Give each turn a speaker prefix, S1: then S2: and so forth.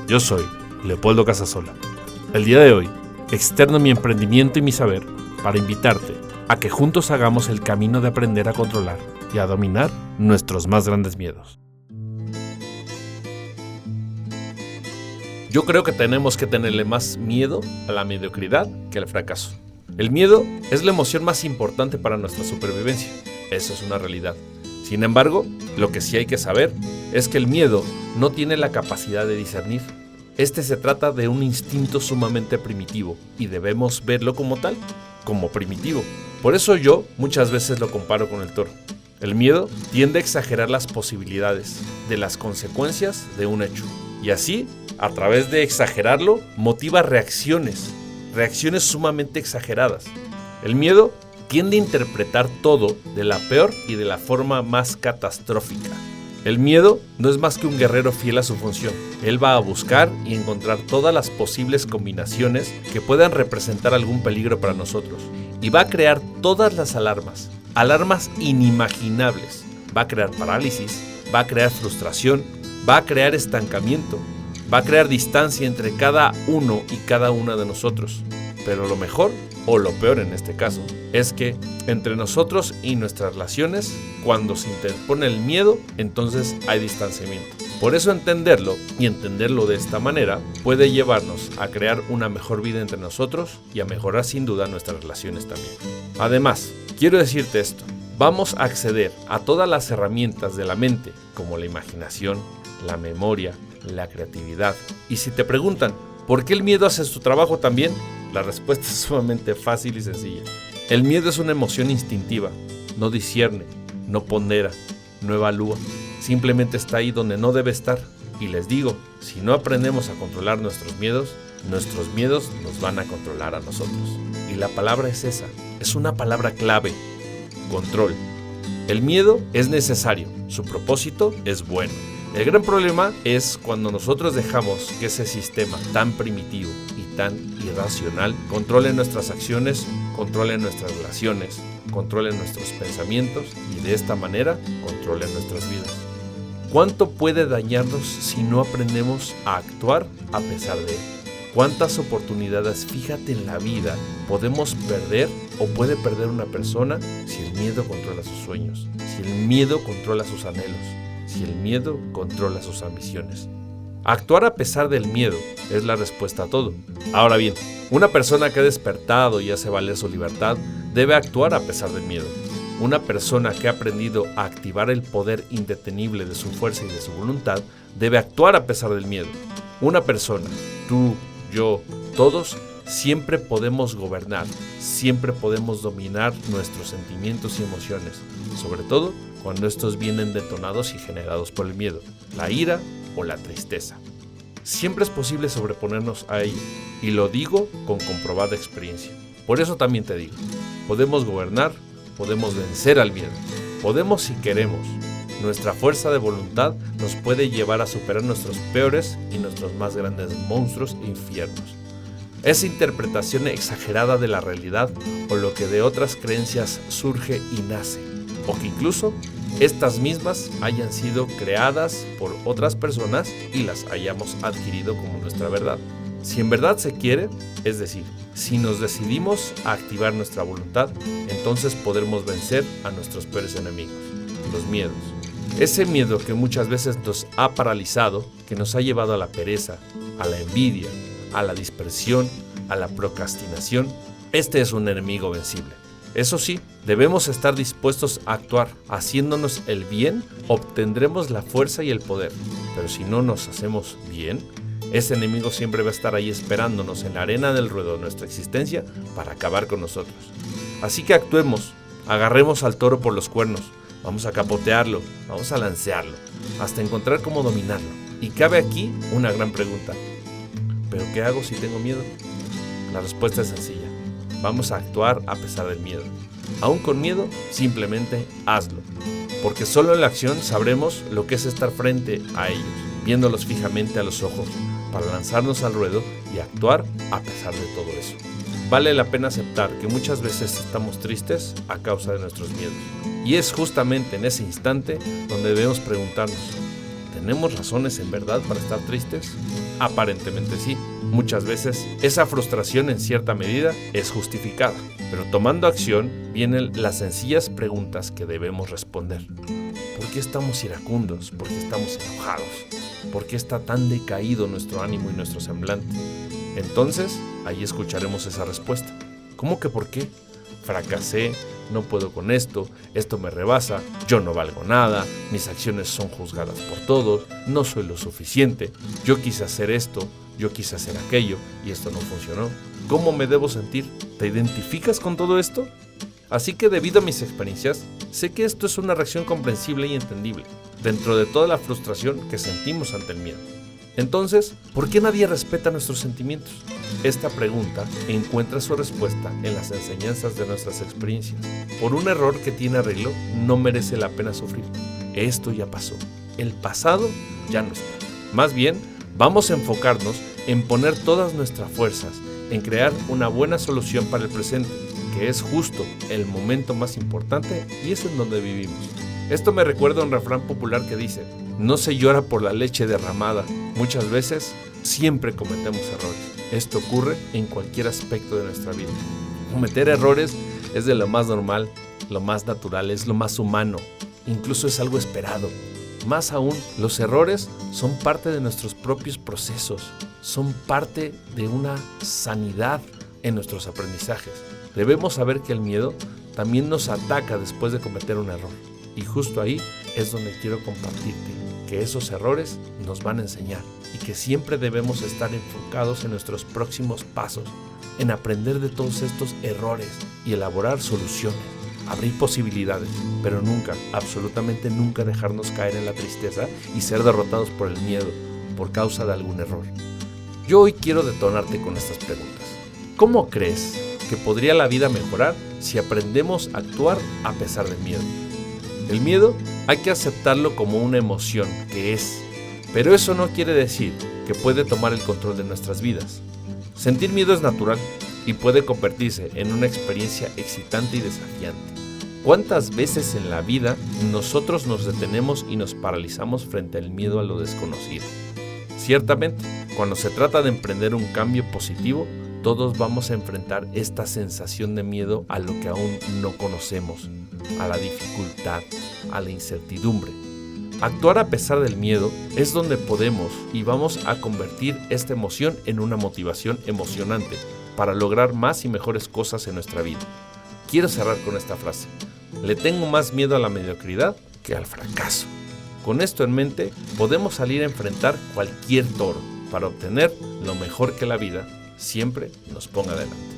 S1: Yo soy Leopoldo Casasola. El día de hoy, externo mi emprendimiento y mi saber para invitarte a que juntos hagamos el camino de aprender a controlar y a dominar nuestros más grandes miedos. Yo creo que tenemos que tenerle más miedo a la mediocridad que al fracaso. El miedo es la emoción más importante para nuestra supervivencia. Eso es una realidad. Sin embargo, lo que sí hay que saber es que el miedo no tiene la capacidad de discernir. Este se trata de un instinto sumamente primitivo y debemos verlo como tal, como primitivo. Por eso yo muchas veces lo comparo con el toro. El miedo tiende a exagerar las posibilidades de las consecuencias de un hecho. Y así, a través de exagerarlo, motiva reacciones sumamente exageradas. El miedo tiende a interpretar todo de la peor y de la forma más catastrófica. El miedo no es más que un guerrero fiel a su función. Él va a buscar y encontrar todas las posibles combinaciones que puedan representar algún peligro para nosotros. Y va a crear todas las alarmas inimaginables. Va a crear parálisis, va a crear frustración, va a crear estancamiento, va a crear distancia entre cada uno y cada una de nosotros. Pero lo mejor, o lo peor en este caso, es que entre nosotros y nuestras relaciones, cuando se interpone el miedo, entonces hay distanciamiento. Por eso entenderlo de esta manera puede llevarnos a crear una mejor vida entre nosotros y a mejorar sin duda nuestras relaciones también. Además, quiero decirte esto, vamos a acceder a todas las herramientas de la mente, como la imaginación, la memoria, la creatividad. Y si te preguntan, ¿por qué el miedo hace su trabajo también? La respuesta es sumamente fácil y sencilla. El miedo es una emoción instintiva, no discierne, no pondera, no evalúa, simplemente está ahí donde no debe estar. Y les digo, si no aprendemos a controlar nuestros miedos nos van a controlar a nosotros. Y la palabra es esa, es una palabra clave, control. El miedo es necesario, su propósito es bueno. El gran problema es cuando nosotros dejamos que ese sistema tan primitivo y tan irracional controle nuestras acciones, controle nuestras relaciones, controle nuestros pensamientos y de esta manera controle nuestras vidas. ¿Cuánto puede dañarnos si no aprendemos a actuar a pesar de él? ¿Cuántas oportunidades, fíjate, en la vida podemos perder o puede perder una persona si el miedo controla sus sueños, si el miedo controla sus anhelos? Si el miedo controla sus ambiciones. Actuar a pesar del miedo es la respuesta a todo. Ahora bien, una persona que ha despertado y hace valer su libertad debe actuar a pesar del miedo. Una persona que ha aprendido a activar el poder indetenible de su fuerza y de su voluntad debe actuar a pesar del miedo. Una persona, tú, yo, todos, siempre podemos gobernar, siempre podemos dominar nuestros sentimientos y emociones, sobre todo cuando estos vienen detonados y generados por el miedo, la ira o la tristeza. Siempre es posible sobreponernos a ello, y lo digo con comprobada experiencia. Por eso también te digo, podemos gobernar, podemos vencer al miedo, podemos si queremos. Nuestra fuerza de voluntad nos puede llevar a superar nuestros peores y nuestros más grandes monstruos e infiernos. Esa interpretación exagerada de la realidad o lo que de otras creencias surge y nace, o que incluso estas mismas hayan sido creadas por otras personas y las hayamos adquirido como nuestra verdad. Si en verdad se quiere, es decir, si nos decidimos a activar nuestra voluntad, entonces podremos vencer a nuestros peores enemigos, los miedos. Ese miedo que muchas veces nos ha paralizado, que nos ha llevado a la pereza, a la envidia, a la dispersión, a la procrastinación, este es un enemigo vencible. Eso sí, debemos estar dispuestos a actuar. Haciéndonos el bien, obtendremos la fuerza y el poder. Pero si no nos hacemos bien, ese enemigo siempre va a estar ahí esperándonos en la arena del ruedo de nuestra existencia para acabar con nosotros. Así que actuemos, agarremos al toro por los cuernos, vamos a capotearlo, vamos a lancearlo, hasta encontrar cómo dominarlo. Y cabe aquí una gran pregunta. ¿Pero qué hago si tengo miedo? La respuesta es sencilla. Vamos a actuar a pesar del miedo. Aún con miedo, simplemente hazlo. Porque solo en la acción sabremos lo que es estar frente a ellos, viéndolos fijamente a los ojos, para lanzarnos al ruedo y actuar a pesar de todo eso. Vale la pena aceptar que muchas veces estamos tristes a causa de nuestros miedos. Y es justamente en ese instante donde debemos preguntarnos, ¿tenemos razones en verdad para estar tristes? Aparentemente sí. Muchas veces esa frustración en cierta medida es justificada, pero tomando acción vienen las sencillas preguntas que debemos responder. ¿Por qué estamos iracundos? ¿Por qué estamos enojados? ¿Por qué está tan decaído nuestro ánimo y nuestro semblante? Entonces, ahí escucharemos esa respuesta. ¿Cómo que por qué? Fracasé, no puedo con esto me rebasa, yo no valgo nada, mis acciones son juzgadas por todos, no soy lo suficiente, yo quise hacer esto, yo quise hacer aquello y esto no funcionó. ¿Cómo me debo sentir? ¿Te identificas con todo esto? Así que debido a mis experiencias, sé que esto es una reacción comprensible y entendible, dentro de toda la frustración que sentimos ante el miedo. Entonces, ¿por qué nadie respeta nuestros sentimientos? Esta pregunta encuentra su respuesta en las enseñanzas de nuestras experiencias. Por un error que tiene arreglo, no merece la pena sufrir. Esto ya pasó. El pasado ya no está. Más bien, vamos a enfocarnos en poner todas nuestras fuerzas en crear una buena solución para el presente, que es justo el momento más importante y es en donde vivimos. Esto me recuerda a un refrán popular que dice: no se llora por la leche derramada. Muchas veces, siempre cometemos errores. Esto ocurre en cualquier aspecto de nuestra vida. Cometer errores es de lo más normal, lo más natural, es lo más humano. Incluso es algo esperado. Más aún, los errores son parte de nuestros propios procesos. Son parte de una sanidad en nuestros aprendizajes. Debemos saber que el miedo también nos ataca después de cometer un error. Y justo ahí es donde quiero compartirte que esos errores nos van a enseñar y que siempre debemos estar enfocados en nuestros próximos pasos, en aprender de todos estos errores y elaborar soluciones, abrir posibilidades, pero nunca, absolutamente nunca dejarnos caer en la tristeza y ser derrotados por el miedo por causa de algún error. Yo hoy quiero detonarte con estas preguntas. ¿Cómo crees que podría la vida mejorar si aprendemos a actuar a pesar del miedo? El miedo hay que aceptarlo como una emoción que es, pero eso no quiere decir que puede tomar el control de nuestras vidas. Sentir miedo es natural y puede convertirse en una experiencia excitante y desafiante. ¿Cuántas veces en la vida nosotros nos detenemos y nos paralizamos frente al miedo a lo desconocido? Ciertamente, cuando se trata de emprender un cambio positivo, todos vamos a enfrentar esta sensación de miedo a lo que aún no conocemos, a la dificultad, a la incertidumbre. Actuar a pesar del miedo es donde podemos y vamos a convertir esta emoción en una motivación emocionante para lograr más y mejores cosas en nuestra vida. Quiero cerrar con esta frase: le tengo más miedo a la mediocridad que al fracaso. Con esto en mente, podemos salir a enfrentar cualquier toro para obtener lo mejor que la vida siempre nos ponga delante.